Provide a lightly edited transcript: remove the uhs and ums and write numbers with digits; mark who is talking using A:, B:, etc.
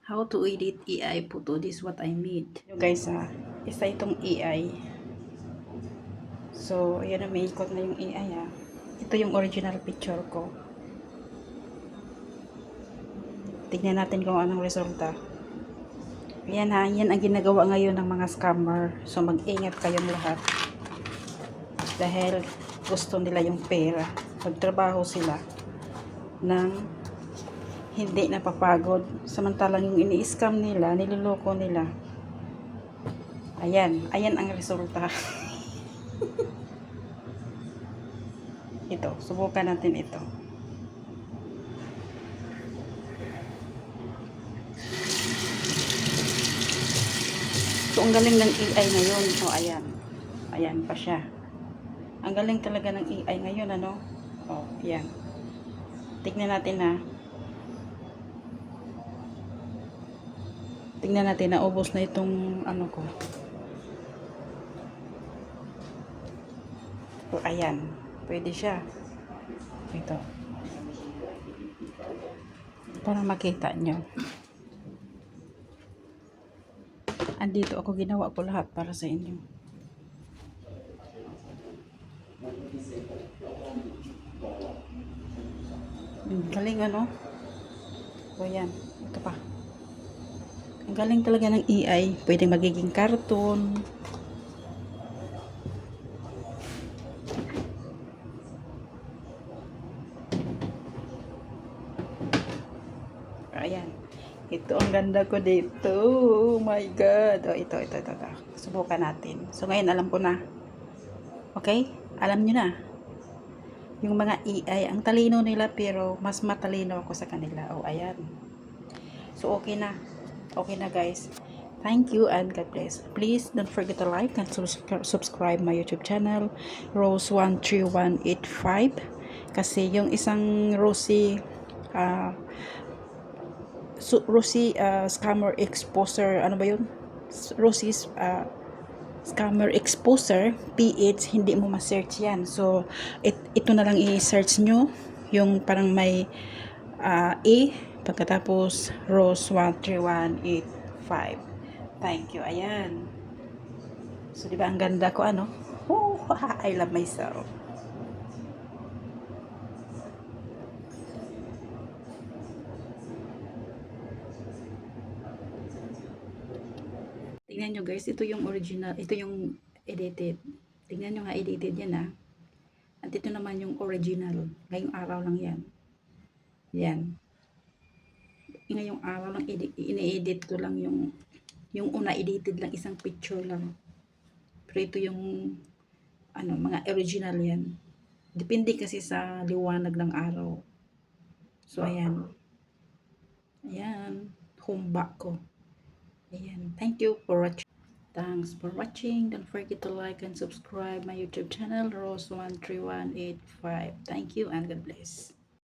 A: How to edit AI photo. This is what I made. You guys, isa itong AI. So, ayan na, may ikot na yung AI, Ito yung original picture ko. Tignan natin kung anong resulta. Ayan yan ang ginagawa ngayon ng mga scammer. So, mag-ingat kayong lahat. Dahil gusto nila yung pera. Magtrabaho sila ng hindi napapagod. Samantalang yung ini-scam nila, niloloko nila. Ayan ang resulta. Ito, subukan natin ito. So, ang galing ng AI ngayon. So, ayan. Ayan pa siya. Ang galing talaga ng AI ngayon, ano? Oh, ayan. Tignan natin, Tingnan natin, naubos na itong ano ko. So, ayan. Pwede siya. Ito. Para makita nyo. Andito ako, ginawa ko lahat para sa inyo. Galing, ano? So, ayan. Ito pa. Ang galing talaga ng AI. Pwede magiging cartoon. Ayan. Ito ang ganda ko dito. Oh my God. Oh, ito. Subukan natin. So, ngayon alam ko na. Okay? Alam nyo na. Yung mga AI, ang talino nila pero mas matalino ako sa kanila. Oh, ayan. So, okay na. Okay na, guys. Thank you and God bless. Please don't forget to like and subscribe my YouTube channel, Rose13185. Kasi yung isang Rosie, scammer exposer, ano ba yun? Rosie's scammer exposer PH, hindi mo ma-search yan. So, ito na lang i-search nyo. Yung parang may pagkatapos Rose13185. Thank you. Ayan. So, di ba ang ganda ko, ano? Oh, I love myself. Tingnan nyo, guys. Ito yung original. Ito yung edited. Tingnan nyo nga, edited yan, At ito naman yung original. Ngayong araw lang yan. Yan. Ngayong araw lang, ini-edit ko lang yung una edited lang, isang picture lang. Pero ito yung mga original yan. Depende kasi sa liwanag ng araw. So, ayan. Ayan. Humba ko. Ayan. Thank you for watching. Thanks for watching. Don't forget to like and subscribe my YouTube channel, Rose13185. Thank you and God bless.